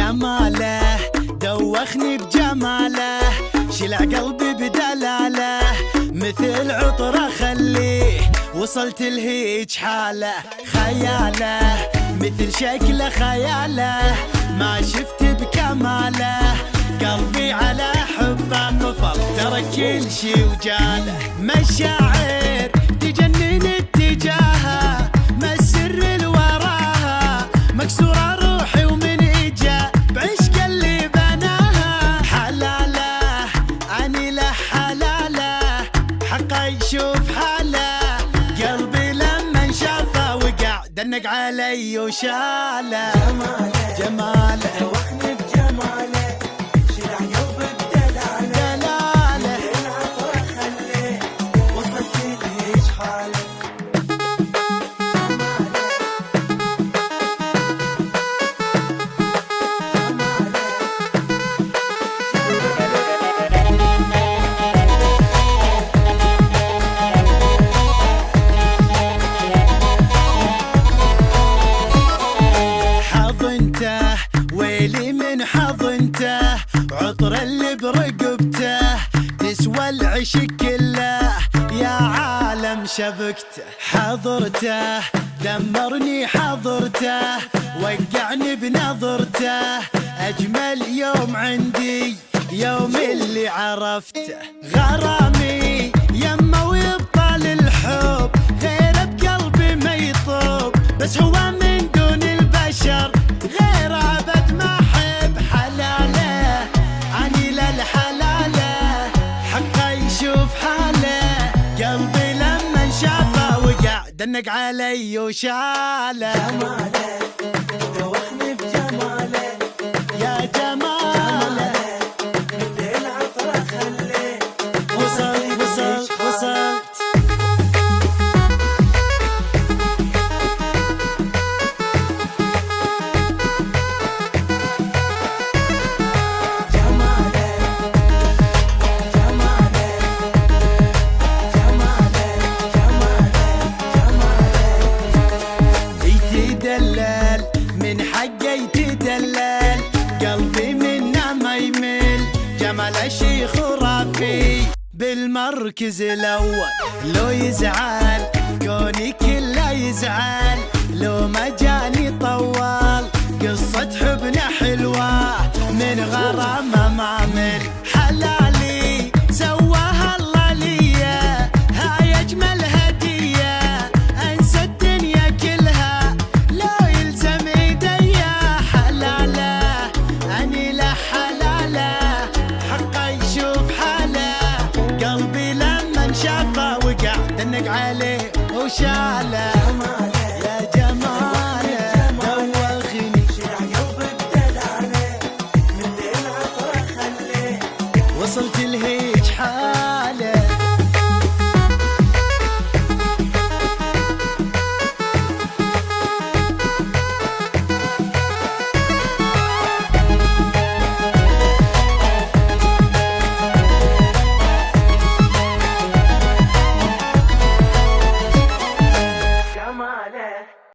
كماله دوخني بجماله، شلع قلبي بدلاله، مثل عطره خليه وصلت لهيج حاله، خياله مثل شكله خياله، ما شفت بكماله، قلبي على حبه طفل ترك كل شي وجاله، مشاعر تجنن اتجاهها، ما السر اللي وراها، مكسوره روحي ومن اجا بعشق اللي بناها، حلاله اني له حلاله، حقه يشوف حاله، قلبي لما شافه وقع دنق علي وشاله، جماله جماله دوخني بجماله، شلع قلبي بدلاله، دلاله العطره خليه وصلت لهيج حاله. حضنته ويلي من حضنته، عطر اللي برقبته تسوى العشق كله، يا عالم شبكته، حضرته دمرني حضرته، وقعني بنظرته، اجمل يوم عندي يوم اللي عرفته، غرامي يمه ويبطل الحب، غيره بقلبي ما يطوب، بس هو من دون البشر غير ابد ما احب، حلاله عني للحلاله، حقه يشوف حاله، قلبي لما شافه وقع دنق علي وشاله، جماله دوخني بجماله، يا جماله مثل العطره خليه وصلت وصلت وصلت. جماله جماله جماله جماله يتدلل من حقه يتدلل، قلبي منه ما يمل، جمال شي خرافي بالمركز الاول، لو يزعل كوني كله يزعل، لو ما جاني طول، قصة حبنا حلوة من غرامه ما مل، حلالي سواها الله ليا، هاي اجمل هديه، انسى الدنيا كلها لو يلزم ايديا، حلاله اني له حلاله، حقه يشوف حاله، قلبي لما شافه وقع دنق عليه وشاله، يا جماله دوخني شلع قلبي بدلاله، مثل العطره خليه وصلت لهيج حاله.